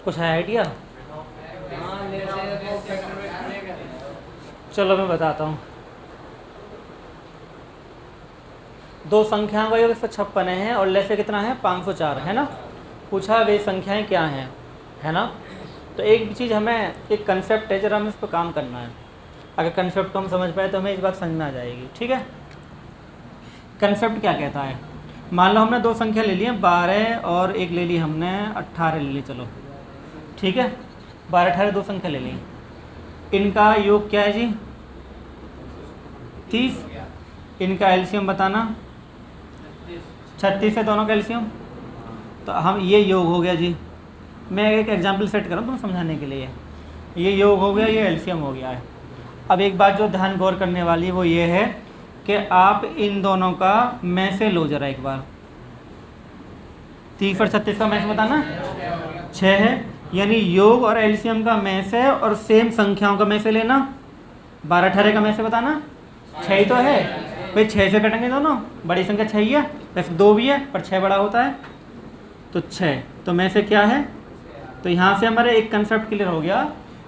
कुछ है आइडिया? चलो मैं बताता हूँ। दो संख्याओं का योग 156 है और लैसे कितना है 504 है ना। पूछा वे संख्याएं क्या हैं, है ना। तो एक चीज़ हमें, एक कंसेप्ट है, जरा हमें इस पर काम करना है। अगर कंसेप्ट को हम समझ पाए तो हमें इस बात समझ में आ जाएगी। ठीक है, कंसेप्ट क्या कहता है। मान लो हमने दो संख्या ले ली है, 12 और एक ले ली हमने 18 ले ली। चलो ठीक है, 12 18 दो संख्या ले ली। इनका योग क्या है जी 30। इनका एलसीएम बताना 36 है, दोनों का एलसीएम। तो हम ये योग हो गया जी। मैं एक एग्जाम्पल सेट करूँ तुम समझाने के लिए। ये योग हो गया, ये एलसीएम हो गया है। अब एक बात जो ध्यान गौर करने वाली है वो ये है कि आप इन दोनों का में से लो जरा एक बार। 30 और 36 का में से बताना 6 है, यानी योग और एलसीएम का में से और सेम संख्याओं का में से लेना। 12 18 का में से बताना 6 ही तो है भाई, 6 से कटेंगे दोनों। बड़ी संख्या 6 ही है, वैसे 2 भी है पर 6 बड़ा होता है तो 6। तो में से क्या है, तो यहाँ से हमारे एक कंसेप्ट क्लियर हो गया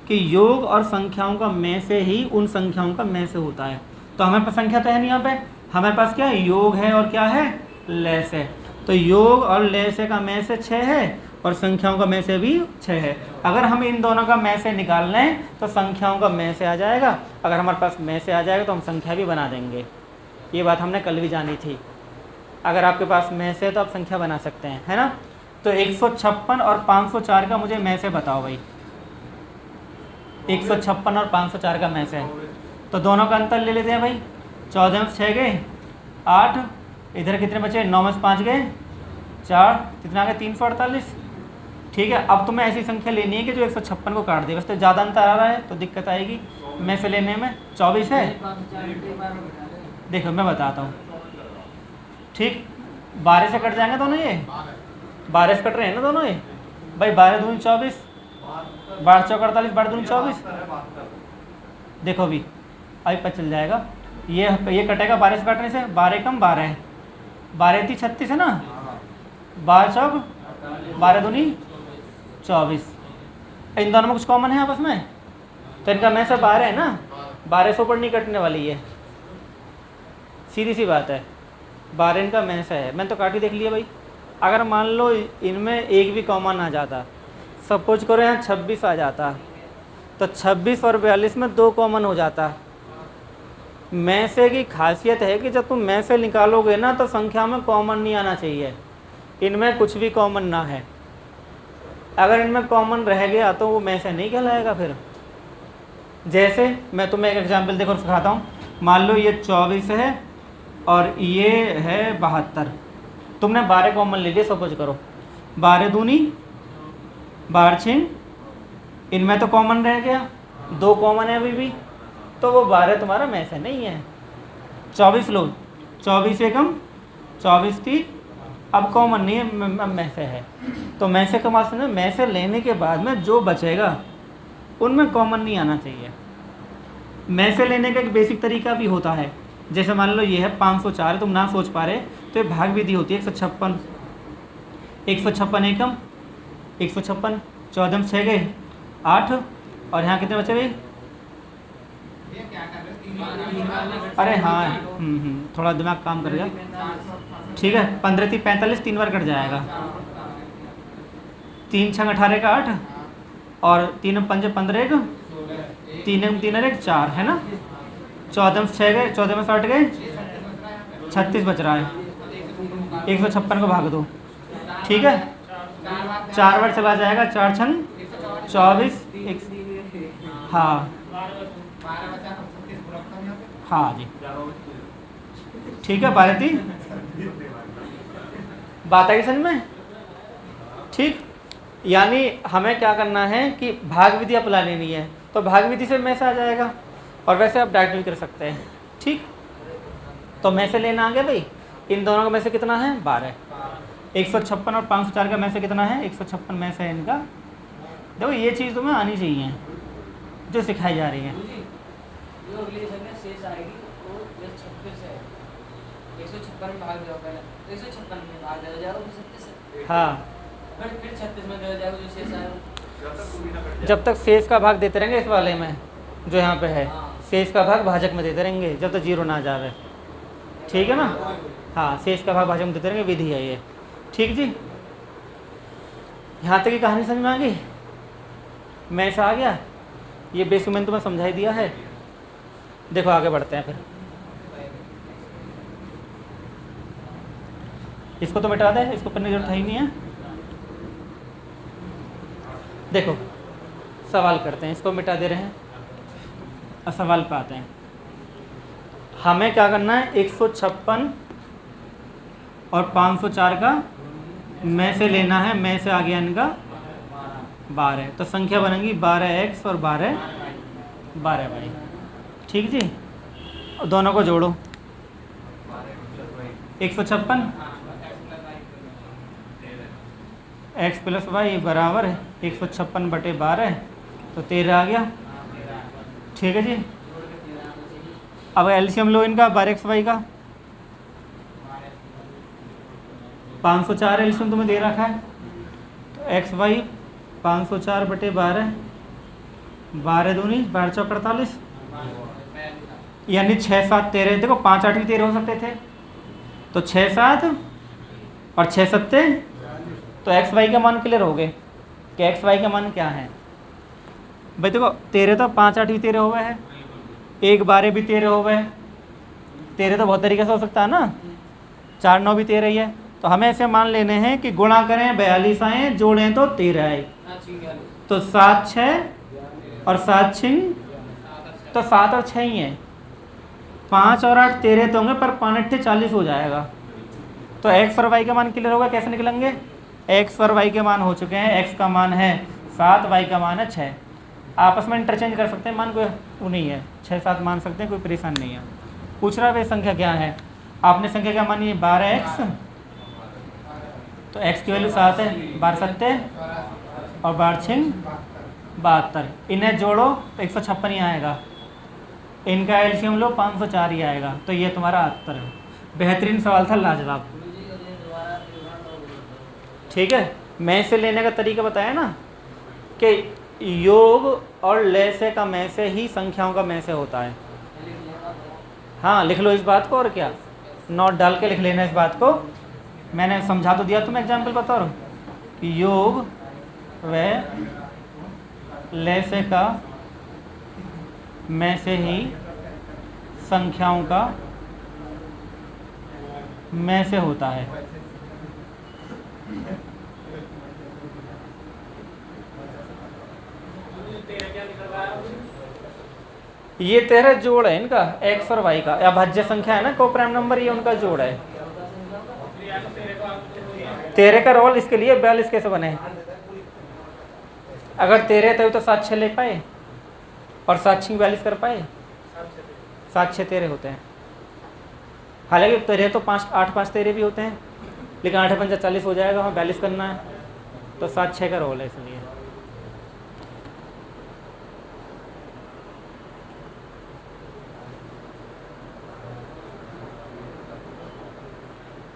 कि योग और संख्याओं का में से ही उन संख्याओं का में से होता है। तो हमारे पास संख्या तो है नहीं, यहाँ पे हमारे पास क्या है योग है और क्या है लेस है। तो योग और लेस का में से 6 है और संख्याओं का में से भी 6 है। अगर हम इन दोनों का में से निकाल लें तो संख्याओं का में से आ जाएगा। अगर हमारे पास में से आ जाएगा तो हम संख्या भी बना देंगे। ये बात हमने कल भी जानी थी। अगर आपके पास में से है तो आप संख्या बना सकते हैं, है ना। तो 156 और 504 का मुझे में से बताओ भाई। 156 और 504 का में से है तो दोनों का अंतर ले लेते हैं भाई। 14 में 6 गए 8, इधर कितने बचे 9 में 5 गए 4, कितना आ गया 348। ठीक है, अब तुम्हें ऐसी संख्या लेनी है कि जो 156 को काट दे। वैसे तो ज़्यादा अंतर आ रहा है तो दिक्कत आएगी में से लेने में। 24 है, देखो मैं बताता हूँ। ठीक, 12 से कट जाएंगे दोनों, ये 12 से कट रहे हैं ना दोनों ये भाई। 12 दूनी 24, 12 चौक 48, 12 दूनी 24। देखो अभी पता चल जाएगा। ये कटेगा 12 से काटने से, 12 कम 12 है, 12 थी 36 है ना। 12 चौक 12 दूनी 24। इन दोनों में कुछ कॉमन है आपस में, तो इनका में से 12 है ना। 12 से ऊपर नहीं कटने वाली है, सीधी सी बात है। 12 इनका में से है, मैंने तो काटी देख लिया भाई। अगर मान लो इनमें एक भी कॉमन आ जाता, सपोज करो यहाँ 26 आ जाता, तो 26 और 42 में 2 कॉमन हो जाता। में से की खासियत है कि जब तुम में से निकालोगे ना तो संख्या में कॉमन नहीं आना चाहिए, इनमें कुछ भी कॉमन ना है। अगर इनमें कॉमन रह गया तो वो में से नहीं कहलाएगा फिर। जैसे मैं तुम्हें एक एग्जांपल देखो सिखाता हूँ। मान लो ये 24 है और ये है 72। तुमने 12 कॉमन ले लिए सपोज करो। 12 दूनी 12 छिन, इनमें तो कॉमन रह गया, 2 कॉमन है अभी भी, तो वो 12 तुम्हारा में से नहीं है। 24 लो, 24 एकम 24 थी, अब कॉमन नहीं है, में से है। तो में से का मतलब में से लेने के बाद में जो बचेगा उनमें कॉमन नहीं आना चाहिए। में से लेने का एक बेसिक तरीका भी होता है। जैसे मान लो ये है 504, तुम ना सोच पा रहे तो ये भाग विधि होती है। 156 156 एकम 156, 14 में 6 गए 8, और यहाँ कितने बचे भाई। अरे हाँ, थोड़ा दिमाग काम कर गया। ठीक है, 15 थी 45, 3 बार कट जाएगा। 3 6 18 का 8 और 3 5 15 1, 3 3 1 4 है ना। 14 में 6 गए, 14 में 60 गए, 36 बच रहा है। 156 को भाग दो, ठीक है, 4 बार चला जाएगा। 4 छन 24, हाँ हाँ जी, ठीक है। 12 थी, बात आई समझ में। ठीक, यानी हमें क्या करना है कि भाग विधि अपना लेनी है, तो भाग विधि से में से आ जाएगा। और वैसे आप डायरेक्ट भी कर सकते हैं। ठीक, तो में से लेना आ गया भाई। इन दोनों का में से कितना है 12। 156 और 504 का में से कितना है 156 में से इनका। देखो ये चीज़ तुम्हें आनी चाहिए जो सिखाई जा रही है। जो अगली संख्या शेष आएगी वो 36 है। 156 में भाग जाओ पहले, तो 156 में भाग जाओ 36 से। हाँ, फिर 36 में जाओ जो शेष आएगा। जब तक शेष का भाग देते रहेंगे इस वाले में जो यहाँ पे है, शेष का भाग भाजक में देते रहेंगे जब तक जीरो ना आ जाए। ठीक है ना? हाँ, शेष का भाग भाजक में देते रहेंगे, विधि है ये। ठीक जी, यहाँ तक की कहानी समझ में आ गई? मैं ऐसा आ गया, ये बेसिक मैंने तुम्हें समझाई दिया है। देखो आगे बढ़ते हैं फिर। इसको तो मिटा दे, इसको करने की जरूरत है ही नहीं है। देखो सवाल करते हैं, इसको मिटा दे रहे हैं और सवाल पे आते हैं। हमें क्या करना है, 156 और 504 का में से लेना है, में से आ गया इनका 12, तो संख्या बनेगी 12x और 12y। ठीक जी, और दोनों को जोड़ो। 156 x प्लस वाई बराबर है 156/12, तो 13 आ गया। ठीक है जी, अब एलसीएम लो इनका 12xy का। 504 एलसीएम तुम्हें दे रखा है, तो एक्स वाई 504/12, 12 दूनी 12 चौक 48, यानी 6 7 13। देखो 5 8 भी 13 हो सकते थे, तो 6 7 और 6 7, तो एक्स वाई का मान क्लियर हो गए कि एक्स वाई का मान क्या है। भाई देखो 13 तो 5 8 भी 13 हो गए है, 1 12 भी 13 हो गए। 13 तो बहुत तरीके से हो सकता है ना, 4 9 भी 13 ही है। तो हमें ऐसे मान लेने हैं कि गुणा करें 42 आए, जोड़ें तो 13 आए, तो 7 6 और 7 6, तो 7 और 6 ही है। 5 और 8 13 तो होंगे, पर 5 8 40 हो जाएगा। तो एक्स और वाई का मान क्लियर होगा, कैसे निकलेंगे? एक्स और वाई के मान हो चुके हैं, एक्स का मान है 7, वाई का मान है 6। आपस में इंटरचेंज कर सकते हैं मान, कोई वो नहीं है, 6 7 मान सकते हैं, कोई परेशान नहीं है। पूछ रहा है संख्या क्या है, आपने संख्या क्या मानी है 12x, तो x की वैल्यू 7 है, 12 7 और 12 6 72। इन्हें जोड़ो तो 156 ही आएगा, इनका एलसीएम लो 504 ही आएगा। तो ये तुम्हारा उत्तर है। बेहतरीन सवाल था, लाजवाब। ठीक है, मैं से लेने का तरीका बताया ना कि योग और लय से का मैं से ही संख्याओं का मैं से होता है। हाँ, लिख लो इस बात को, और क्या नोट डाल के लिख लेना इस बात को। मैंने समझा तो दिया तुम्हें, एग्जाम्पल बता रहा हूँ कि योग व लय से का मैं से ही संख्याओं का मैं से होता है। ये 13 जोड़ है इनका, एक्स और वाई का, या भाज्य संख्या है ना, को प्राइम नंबर, ये उनका जोड़ है। 13 का रोल इसके लिए 42 कैसे बने? अगर 13 थे तो 7 6 ले पाए, और 7 6 42 कर पाए, 7 6 13 होते हैं। हालांकि 13 तो 5 8 5 13 भी होते हैं, लेकिन 8 5 40 हो जाएगा, वहाँ 42 करना है, तो 7 6 का रोल है इसलिए।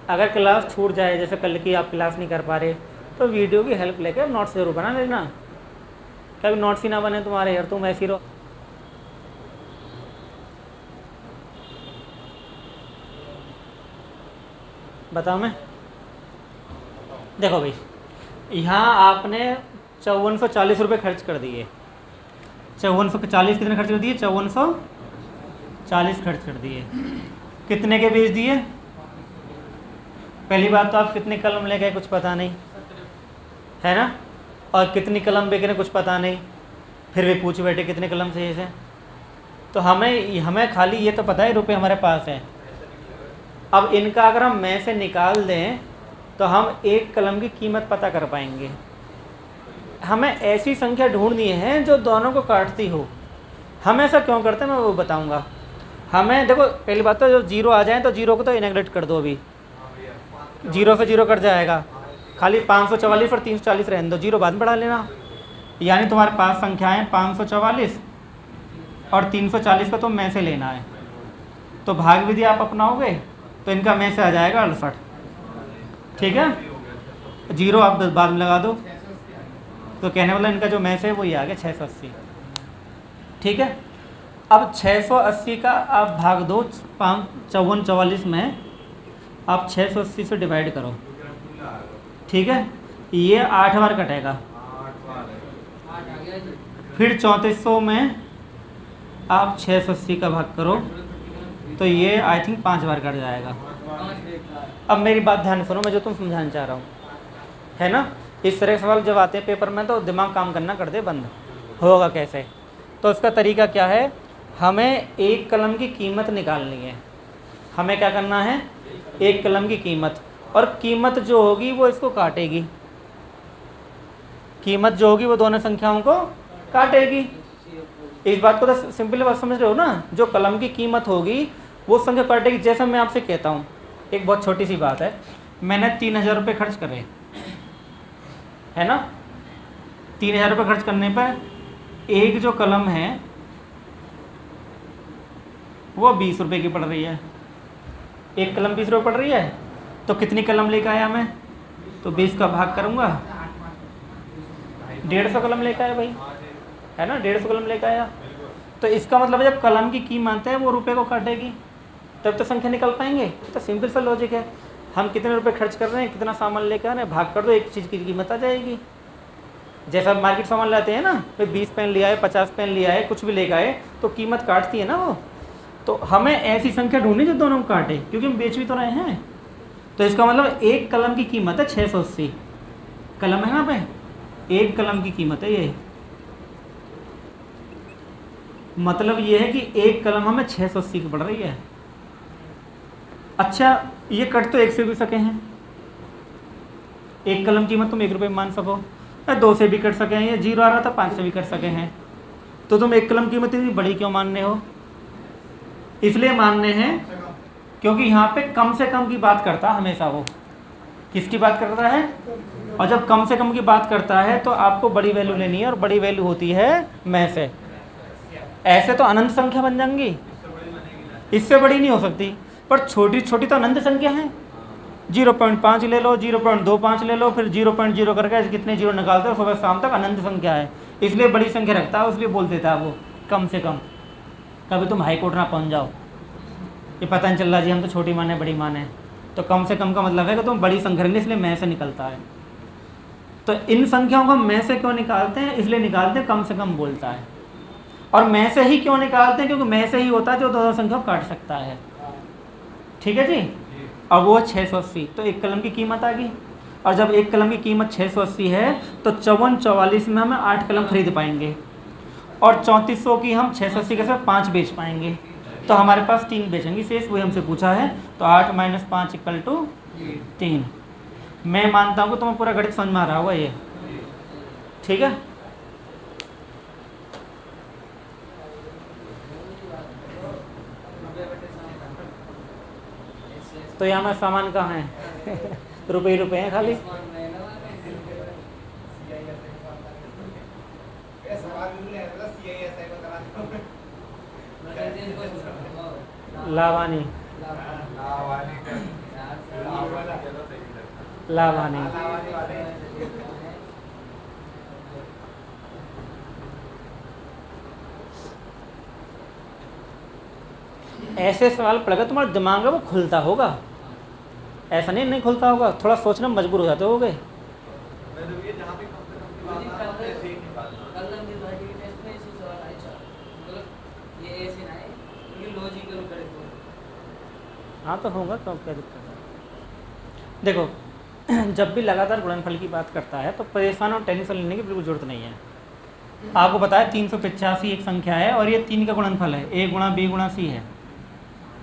अगर क्लास छूट जाए, जैसे कल की आप क्लास नहीं कर पा रहे, तो वीडियो की हेल्प लेकर नोट्स जरूर बना लेना। कभी नोट्स ही ना बने तुम्हारे, यार तुम ऐसी रहो। बताओ मैं, देखो भाई, यहाँ आपने 5440 रुपये खर्च कर दिए। 5440 कितने खर्च कर दिए? 5440 खर्च कर दिए। कितने के बेच दिए? पहली बात तो आप कितनी कलम ले गए कुछ पता नहीं है ना, और कितनी कलम बेच रहे कुछ पता नहीं, फिर भी पूछ बैठे कितने कलम चाहिए से। तो हमें खाली ये तो पता है रुपए हमारे पास हैं। अब इनका अगर हम में से निकाल दें तो हम एक कलम की कीमत पता कर पाएंगे। हमें ऐसी संख्या ढूंढनी है जो दोनों को काटती हो। हम ऐसा क्यों करते हैं मैं वो बताऊंगा। हमें देखो, पहली बात तो जो जीरो आ जाए तो जीरो को तो इनेग्लेक्ट कर दो, अभी जीरो से जीरो कट जाएगा, खाली 544 और 340 रहने दो, जीरो बाद में बढ़ा लेना। यानी तुम्हारे पास संख्याएं 544 और 340 को तुम में से लेना है। तो भाग विधि आप अपनाओगे तो इनका में से आ जाएगा 68। ठीक है, जीरो आप बाद में लगा दो तो कहने वाला इनका जो मैथ है वो ये आ गया 680। ठीक है, अब 680 का आप भाग दो 5444 में, आप 680 से डिवाइड करो। ठीक है, ये 8 बार कटेगा, 8 आ गया जी। फिर 3400 में आप 680 का भाग करो तो ये आई थिंक 5 बार कट जाएगा। 5 देखता है। अब मेरी बात ध्यान से सुनो, मैं जो तुम समझाना चाह रहा हूँ, है ना। इस तरह के सवाल जब आते हैं पेपर में तो दिमाग काम करना कर दे बंद, होगा कैसे। तो इसका तरीका क्या है, हमें एक कलम की कीमत निकालनी है। हमें क्या करना है, एक कलम की कीमत, और कीमत जो होगी वो इसको काटेगी। कीमत जो होगी वो दोनों संख्याओं को काटेगी। इस बात को तो सिंपल बात समझ रहे हो ना, जो कलम की कीमत होगी वो संख्या काटेगी। जैसे मैं आपसे कहता हूँ, एक बहुत छोटी सी बात है, मैंने 3000 रुपये खर्च करे, है ना। 3000 रुपये खर्च करने पर एक जो कलम है वो 20 रुपये की पड़ रही है। एक कलम 20 रुपये पड़ रही है, तो कितनी कलम लेकर आया मैं, तो 20 का भाग करूँगा, 150 कलम लेकर आया भाई, है ना, 150 कलम लेकर आया। तो इसका मतलब है जब कलम की कीमत है वो रुपए को काटेगी, तब तो संख्या निकल पाएंगे। तो सिंपल सा लॉजिक है, हम कितने रुपए खर्च कर रहे हैं, कितना सामान लेकर आ रहे हैं, भाग कर दो, एक चीज़ की कीमत आ जाएगी। जैसा मार्केट सामान लाते हैं ना, भाई 20 पेन ले आए, 50 पेन ले आए, कुछ भी लेकर आए, तो कीमत काटती है ना वो। तो हमें ऐसी संख्या ढूंढनी जो दोनों को काटे, क्योंकि हम बेच भी तो रहे हैं। तो इसका मतलब एक कलम की कीमत है 680, कलम है ना पे, एक कलम की कीमत है ये। मतलब ये है कि एक कलम हमें 680 की पड़ रही है। अच्छा, ये कट तो 1 से भी सके हैं, एक कलम कीमत तुम 1 रुपये में मान सको, 2 से भी कट सके हैं, ये 0 आ रहा था 5 से भी कट सके हैं। तो तुम एक कलम कीमत इतनी बड़ी क्यों मानने हो, इसलिए मानने हैं क्योंकि यहाँ पे कम से कम की बात करता है हमेशा। वो किसकी बात करता है, और जब कम से कम की बात करता है तो आपको बड़ी वैल्यू लेनी है, और बड़ी वैल्यू होती है में से। ऐसे तो अनंत संख्या बन जाएंगी, इससे बड़ी नहीं हो सकती, पर छोटी छोटी तो अनंत संख्या है। 0.5 ले लो, 0.25 ले लो, फिर 0.0 करके कितने जीरो निकालते हो, सुबह शाम तक अनंत संख्या है। इसलिए बड़ी संख्या रखता है, इसलिए बोल देता है वो कम से कम। कभी तुम हाई कोर्ट ना पहुंच जाओ, ये पता नहीं चल रहा जी हम तो छोटी माने बड़ी माने। तो कम से कम का मतलब है कि तुम बड़ी संख्या रखने, इसलिए में से निकलता है। तो इन संख्याओं को में से क्यों निकालते हैं, इसलिए निकालते हैं कम से कम बोलता है। और में से ही क्यों निकालते हैं, क्योंकि में से ही होता है जो दोनों संख्या को काट सकता है। ठीक है जी। अब वो 680, तो एक कलम की कीमत आ गई। और जब एक कलम की कीमत 680 है तो 5444 में हमें 8 कलम खरीद पाएंगे, और 3400 की हम 680 के साथ 5 बेच पाएंगे। तो हमारे पास 3 बेचेंगे शेष, वही हमसे पूछा है। तो 8 - 5 = 3। मैं मानता हूँ कि तुम्हें पूरा गणित समझ में आ रहा होगा ये। ठीक है, तो यहाँ में सामान कहाँ है रुपए ही रुपए हैं खाली। लावानी लावानी ऐसे सवाल पढ़कर तुम्हारा दिमाग है वो खुलता होगा, ऐसा नहीं खुलता होगा, थोड़ा सोचना मजबूर हो जाते होगे। हाँ तो होगा, तो क्या दिक्कत है। देखो जब भी लगातार गुणनफल की बात करता है तो परेशान और टेंशन लेने की बिल्कुल जरूरत नहीं है। आपको पता है 385 एक संख्या है और ये 3 का गुणनफल है, a गुणा b गुणा c है।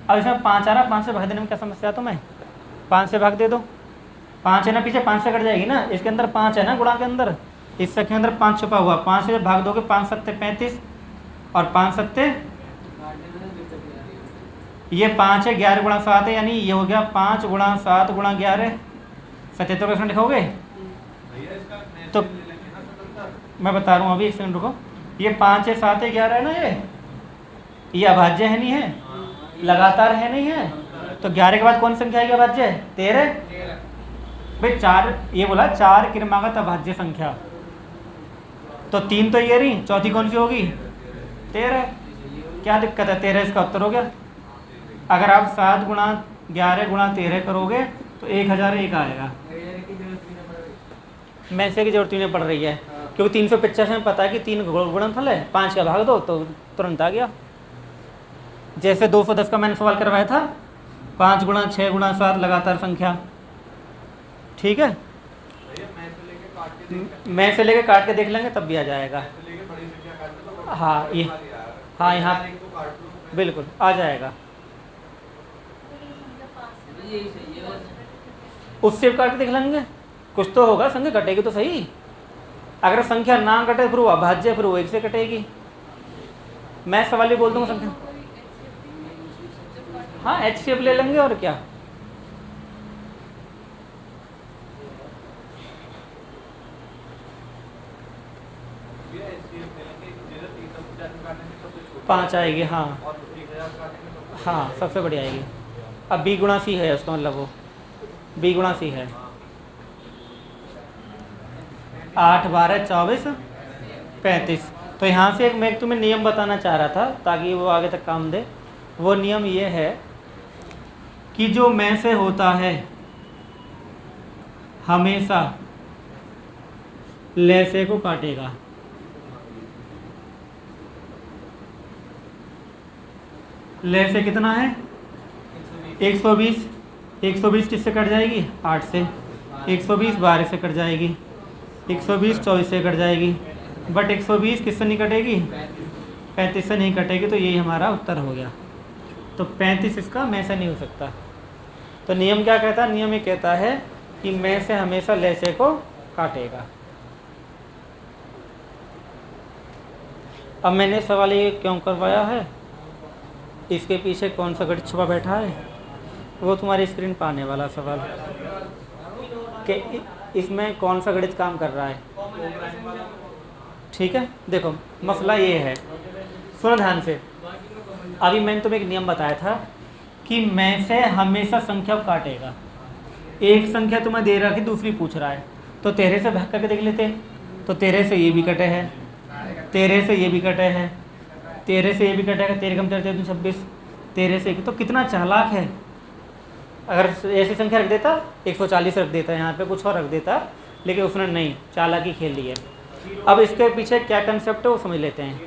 अब इसमें 5 आ रहा, 5 से भाग देने में क्या समस्या है तुम्हें, 5 से भाग दे दो। 5 है ना, पीछे 5 से कट जाएगी ना, इसके अंदर 5 है ना गुणा के अंदर, इस संख्या के अंदर 5 छुपा हुआ। 5 से भाग दोगे 5 × 7 = 35 और 5 × 7 ये 5 है, 11 × 7 है, यानी ये हो गया 5 × 7 × 11 77% लिखोगे। तो मैं बता रहा हूँ अभी, 1 सेकंड रुको। ये 5 है, 7 है, 11 है ना, ये अभाज्य है नहीं है, लगातार है नहीं है। तो 11 के बाद कौन संख्या है अभाज्य, 13। भाई 4, ये बोला 4 क्रमागत अभाज्य संख्या, तो 3 तो ये रही, चौथी कौन सी होगी? 13। क्या दिक्कत है? 13 इसका उत्तर हो गया। अगर आप 7 गुणा 11 गुणा 13 करोगे तो 1001 आएगा। मैसे की जरूरत ही नहीं पड़ रही है, क्योंकि 385 में पता है कि 3 गुणनफल है, 5 का भाग दो तो तुरंत आ गया। जैसे 210 का मैंने सवाल करवाया था, 5 गुणा 6 गुणा 7 लगातार संख्या। ठीक है, मैं से लेके काट के देख लेंगे तब भी आ जाएगा। हाँ ये, हाँ यहाँ बिल्कुल आ जाएगा। उससे काट के देख लेंगे, कुछ तो होगा, संख्या कटेगी तो सही। अगर संख्या ना कटे फिर वो अभाज्य, फिर वो 1 से कटेगी। मैं सवाल ही बोल दूंगा संख्या। हाँ HCF ले लेंगे और क्या। पाँच आएगी, हाँ हाँ सबसे बड़ी आएगी। अब B गुणा C है, उसका मतलब वो B गुणा C है। 8 12 24 35। तो यहाँ से एक मैं तुम्हें नियम बताना चाह रहा था ताकि वो आगे तक काम दे। वो नियम ये है कि जो मैं से होता है हमेशा ले से को काटेगा। ले से कितना है? 120। 120 किससे कट जाएगी? 8 से। 120 12 से कट जाएगी। 120 24 से कट जाएगी। बट 120 किससे नहीं कटेगी? 35 से नहीं कटेगी। तो यही हमारा उत्तर हो गया। तो 35 इसका में से नहीं हो सकता। तो नियम क्या कहता है? नियम ये कहता है कि में से हमेशा ले से को काटेगा। अब मैंने सवाल ये क्यों करवाया है, इसके पीछे कौन सा गणित छुपा बैठा है, वो तुम्हारी स्क्रीन पर आने वाला सवाल कि इसमें कौन सा गणित काम कर रहा है। ठीक है, देखो मसला ये है, सुनो ध्यान से। अभी मैंने तुम्हें एक नियम बताया था कि में से हमेशा संख्या को काटेगा। एक संख्या तुम्हें दे रखी, दूसरी पूछ रहा है, तो 13 से भाग करके देख लेते हैं। तो 13 से ये भी कटे है, 13 से ये भी कटे है, 13 से ये भी कटेगा। 13 कम 13 26, 13 से। तो कितना चालाक है। अगर ऐसी संख्या रख देता 140 रख देता, यहाँ पे कुछ और रख देता, लेकिन उसने नहीं, चालाकी खेल ली है। अब इसके पीछे क्या कंसेप्ट है वो समझ लेते हैं,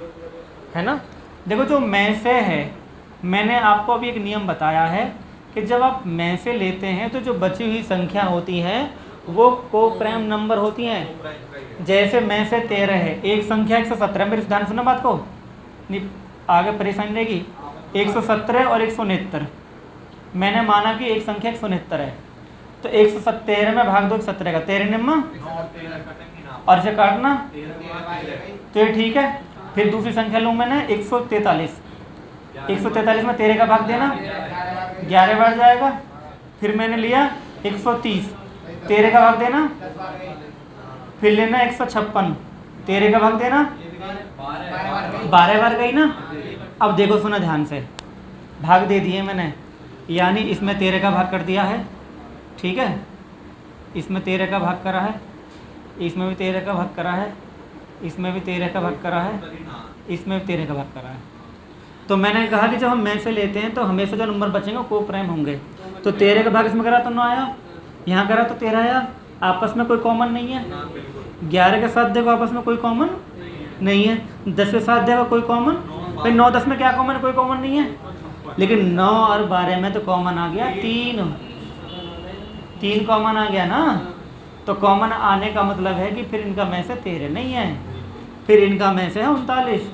है ना। देखो जो में से है, मैंने आपको अभी एक नियम बताया है कि जब आप में से लेते हैं तो जो बची हुई संख्या होती है वो को प्राइम नंबर होती हैं। जैसे में से 13 है, एक संख्या 117। मेरे ध्यान सुना बात को, नहीं आगे परेशानी रहेगी। 117 और 169, मैंने माना कि एक संख्या 169 है, तो 113 में भाग दो 17 का, 13 निम्मा और इसे काटना, तो ये ठीक है। फिर दूसरी संख्या लूँ मैंने 143। 143 में 13 का भाग देना, 11 बढ़ जाएगा। फिर मैंने लिया 130, 13 का भाग देना, फिर लेना 156, 13 का भाग देना, 12 बार गई ना। अब देखो सुना ध्यान से, भाग दे दिए मैंने, यानी इसमें 13 का भाग कर दिया है। ठीक है, इसमें 13 का भाग करा है, इसमें भी 13 का भाग करा है, इसमें भी 13 का भाग करा है, इसमें भी 13 का भाग करा है। तो मैंने कहा कि जब हम में से लेते हैं तो हमेशा जो नंबर बचेंगे को प्राइम होंगे। तो 13 का भाग इसमें करा तो 9 आया, यहाँ करा तो 13 आया। आपस में कोई कॉमन नहीं है। 11 के साथ देखो आपस में कोई कॉमन नहीं है। 10 के साथ देखो कोई कॉमन, भाई 9 10 में क्या कॉमन है? कोई कॉमन नहीं है। लेकिन 9 और 12 में तो कॉमन आ गया 3 कॉमन आ गया ना। तो कॉमन आने का मतलब है कि फिर इनका में से 13 नहीं है, फिर इनका में से है 39।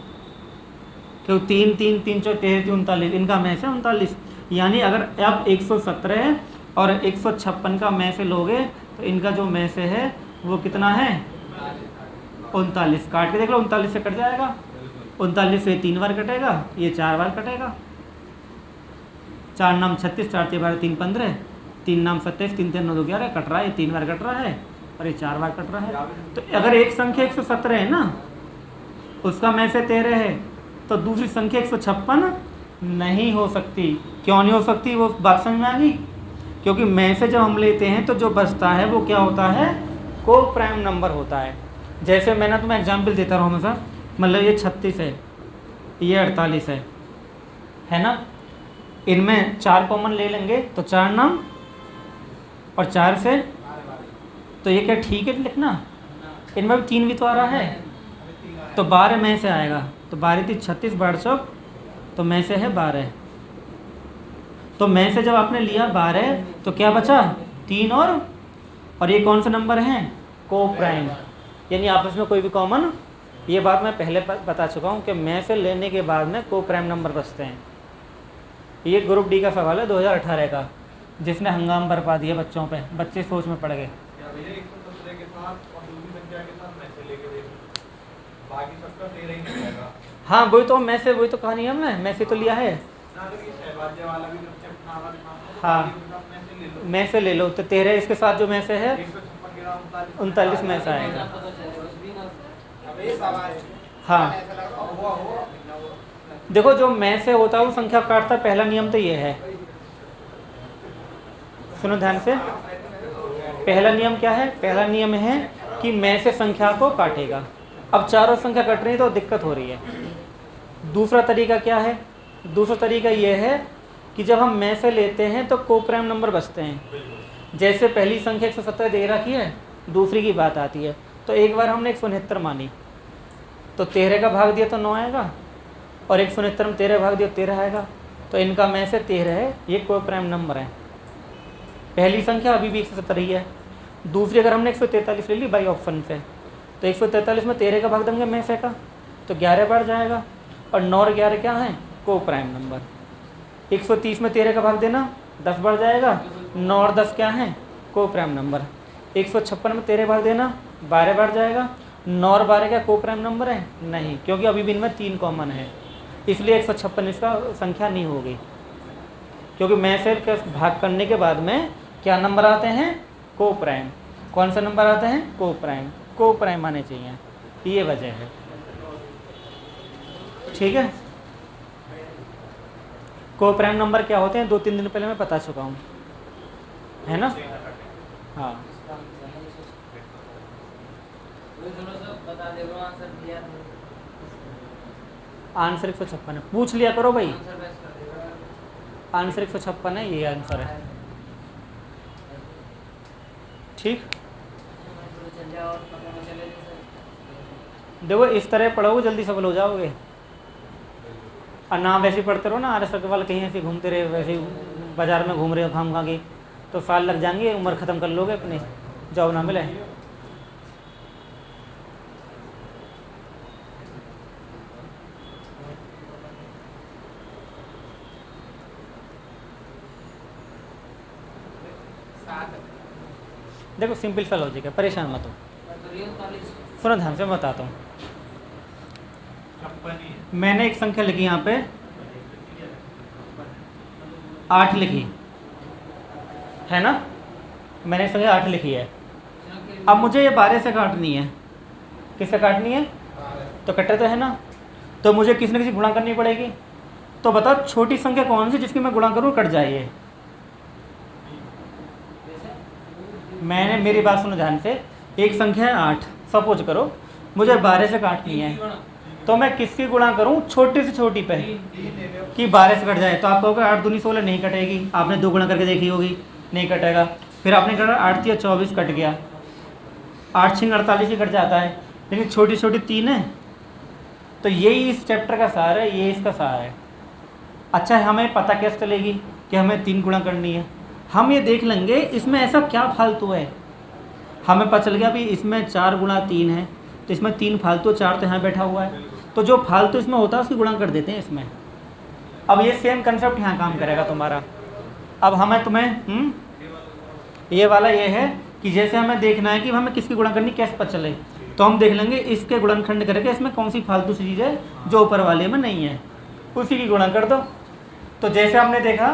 क्यों 3 3 3 4 13 39, इनका में से 39। यानी अगर अब 117 और 156 का में से लोगे तो इनका जो में से है वो कितना है? 39। काट के देख लो, 39 से कट जाएगा। 39 से 3 बार कटेगा, ये 4 बार कटेगा। 4 नाम 36, 4 12 3 15, 3 नाम 27, 3 3 9 2 11, कट रहा है, 3 बार कट रहा है और ये 4 बार कट रहा है। तो अगर एक संख्या 117 है ना, उसका में से 13 है, तो दूसरी संख्या 156 नहीं हो सकती। क्यों नहीं हो सकती? वो बात समझ में आ गई। क्योंकि में से जब हम लेते हैं तो जो बचता है वो क्या होता है? को प्राइम नंबर होता है। जैसे मैं ना तुम्हें एग्जाम्पल देता रहा हमेशा, मतलब ये 36 है, ये 48 है ना, इनमें 4 कॉमन ले लेंगे तो 4 नाम और 4 से, तो ये क्या ठीक है लिखना, इनमें भी 3 भी तो आ रहा है, तो 12 में से आएगा, तो 12 थी 36 12 चौक, तो में से है 12, तो में से जब आपने लिया 12 तो क्या बचा 3, और ये कौन सा नंबर है, को प्राइम, यानी आपस में कोई भी कॉमन, ये बात मैं पहले बता चुका हूँ कि में से लेने के बाद में को प्राइम नंबर बचते हैं। ये ग्रुप डी का सवाल है 2018 का, जिसने हंगाम बरपा दिया बच्चों पे, बच्चे सोच में पड़ गए। हाँ वही तो में से, वही तो कहानी है, हमने में से तो लिया है। हाँ में से ले लो, तो 13 इसके साथ जो में से है 39 में से आएगा। हाँ देखो जो में से होता है वो संख्या काटता है, पहला नियम तो ये है, सुनो ध्यान से, पहला नियम क्या है, पहला नियम है कि में से संख्या को काटेगा। अब चारों संख्या कट रही है तो दिक्कत हो रही है। दूसरा तरीका क्या है, दूसरा तरीका ये है कि जब हम में से लेते हैं तो को प्राइम नंबर बचते हैं। जैसे पहली संख्या 170 दे रखी है, दूसरी की बात आती है, तो एक बार हमने 169 मानी, तो 13 का भाग दिया तो 9 आएगा, और 169 में 13 भाग दिया 13 आएगा, तो इनका में से 13 है, ये को प्राइम नंबर है। पहली संख्या अभी भी 170 ही है। दूसरी अगर हमने 143 ले ली बाई ऑप्शन से, तो 143 में 13 का भाग देंगे में से का, तो 11 बढ़ जाएगा, और 9 और 11 क्या है, को प्राइम नंबर। 130 में 13 का भाग देना 10 बढ़ जाएगा, 9 और 10 क्या है, को प्राइम नंबर। 156 में 13 भाग देना 12 बढ़ जाएगा, 9 और 12 क्या को प्राइम नंबर है, नहीं, क्योंकि अभी भी इनमें 3 कॉमन है, इसलिए 156 इसका संख्या नहीं होगी, क्योंकि में से भाग करने के बाद में क्या नंबर आते हैं, को प्राइम। कौन सा नंबर आते हैं, को प्राइम, को प्राइम आने चाहिए, ये वजह है। ठीक है, को प्राइम नंबर क्या होते हैं 2-3 दिन पहले मैं बता चुका हूँ, है ना। हाँ आंसर 156 है, पूछ लिया करो भाई, आंसर 156 है, ये आंसर है। ठीक, देखो इस तरह पढ़ोगे जल्दी सफल हो जाओगे, और ना वैसे पढ़ते रहो ना, आर वाले कहीं ऐसे घूमते रहे, वैसे बाजार में घूम रहे हो खाम खा के, तो साल लग जाएंगे, उम्र ख़त्म कर लोगे अपने, जॉब ना मिले। देखो सिंपल सा लॉजिक है, परेशान मत हो, सुनो ध्यान से बताता हूँ। मैंने एक संख्या लिखी यहाँ पे 8 लिखी है ना, मैंने संख्या 8 लिखी है। अब मुझे ये 12 से काटनी है, किससे काटनी है, तो कट्टे तो है ना, तो मुझे किसी न किसी गुणा करनी पड़ेगी। तो बताओ छोटी संख्या कौन सी जिसकी मैं गुणा करूँ कट जाइए। मैंने, मेरी बात सुनो ध्यान से, एक संख्या है 8, सपोज करो मुझे 12 से काटनी है, तो मैं किसकी गुणा करूं, छोटी से छोटी पे, कि 12 से कट जाए। तो आप कहोगे 8 दूनी 16 नहीं कटेगी, आपने 2 गुणा करके देखी होगी, नहीं कटेगा। फिर आपने कहा 8 या 24 कट गया, 8 6 48 ही कट जाता है, लेकिन छोटी छोटी 3 है। तो यही इस चैप्टर का सार है, ये इसका सार है। अच्छा हमें पता कैसे चलेगी कि हमें 3 गुणा करनी है, हम ये देख लेंगे इसमें ऐसा क्या फालतू है। हमें पता चल गया भी इसमें 4 गुणा 3 है, तो इसमें 3 फालतू, 4 तो यहाँ बैठा हुआ है, तो जो फालतू इसमें होता है उसकी गुणा कर देते हैं इसमें। अब ये सेम कंसेप्ट यहाँ काम करेगा तुम्हारा। अब हमें तुम्हें ये वाला ये है कि जैसे हमें देखना है कि हमें किसकी गुणा करनी, कैसे पता चले, तो हम देख लेंगे इसके गुणनखंड करके इसमें कौन सी फालतू सी चीज़ है जो ऊपर वाले में नहीं है, उसी की गुणा कर दो। तो जैसे हमने देखा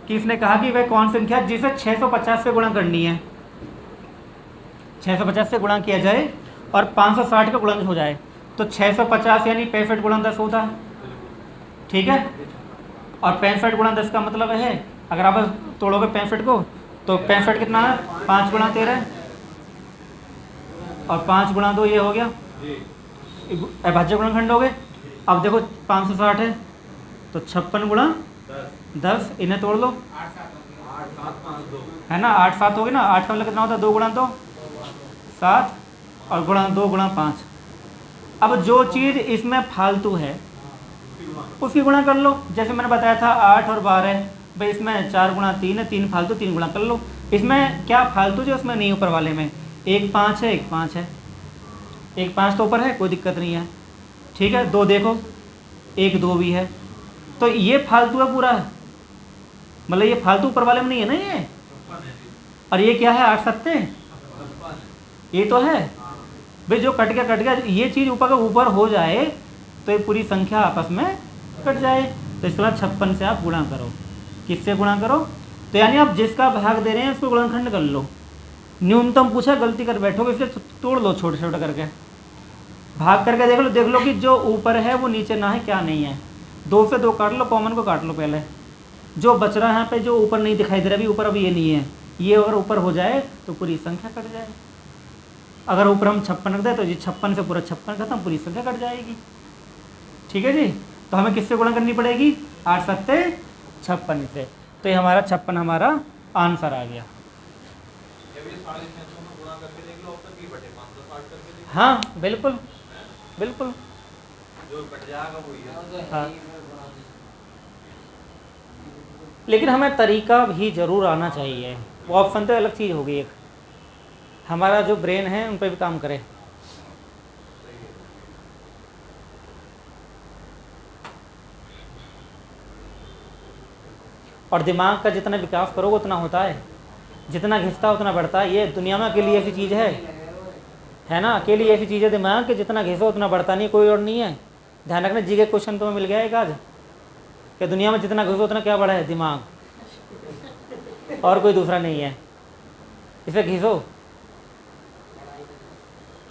कि इसने कहा कि वह कौन संख्या जिसे 650 से गुणा करनी है, 650 से गुणा किया जाए और 560 का गुणन हो जाए, तो 650 यानी 65 गुणा 10 होता है, ठीक है। और 65 गुणा 10 का मतलब है, अगर आप तोड़ोगे 65 को, तो 65 कितना है, 5 गुणा 13, और 5 गुणा 2 ये हो गया, अभाज्य गुणनखंड हो गए। अब देखो 560 है तो 56 गुणा 10, इन्हें तोड़ लो, है ना, 8 7 हो गए ना। 8 का मतलब कितना होता है, 2 गुणा 2 7 और गुणा 2 गुणा 5। अब जो चीज़ इसमें फालतू है उसकी गुणा कर लो। जैसे मैंने बताया था 8 और 12 भाई, इसमें 4 गुणा 3 है, 3 फालतू, 3 गुणा कर लो। इसमें क्या फालतू जो उसमें नहीं ऊपर वाले में, 1 5 है, 1 5 है, 1 5 तो ऊपर है, कोई दिक्कत नहीं है, ठीक है। 2 देखो, 1 2 भी है, तो ये फालतू है पूरा, मतलब ये फालतू ऊपर वाले में नहीं है ना ये। और ये क्या है, 8 7 ये तो है भाई, जो कट गया कट गया। ये चीज़ ऊपर का ऊपर हो जाए तो ये पूरी संख्या आपस में कट जाए। तो इसके बाद 56 से आप गुणा करो। किससे गुणा करो, तो यानी आप जिसका भाग दे रहे हैं उसको गुणनखंड कर लो। न्यूनतम पूछा, गलती कर बैठोगे इसलिए तोड़ लो छोटे छोटे करके, भाग करके देख लो कि जो ऊपर है वो नीचे ना है, क्या नहीं है। 2 से 2 काट लो, कॉमन को काट लो पहले। जो बच रहा है यहाँ पे, जो ऊपर नहीं दिखाई दे रहा अभी, ऊपर अभी ये नहीं है, ये अगर ऊपर हो जाए तो पूरी संख्या कट जाए। अगर ऊपर हम 56 रख दें तो ये 56 से पूरा 56 खत्म, पूरी संख्या कट जाएगी, ठीक है जी। तो हमें किससे गुणा करनी पड़ेगी, 8 7 56 से। तो ये हमारा 56 हमारा आंसर आ गया। हाँ बिल्कुल बिल्कुल, जो कट जाएगा वही है। हाँ, लेकिन हमें तरीका भी ज़रूर आना चाहिए। वो ऑप्शन तो अलग चीज़ होगी, एक हमारा जो ब्रेन है उन पर भी काम करे। और दिमाग का जितना विकास करोगे उतना होता है, जितना घिसता है उतना बढ़ता है। ये दुनिया में अकेली ऐसी चीज़ है ना, अकेली ऐसी चीज़ है दिमाग कि जितना घिसो उतना बढ़ता नहीं, कोई और नहीं है। ध्यान रखना, जी के क्वेश्चन तुम्हें मिल गया एक आज कि दुनिया में जितना घिसो उतना क्या बढ़ा है, दिमाग, और कोई दूसरा नहीं है। इसे घिसो,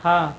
हाँ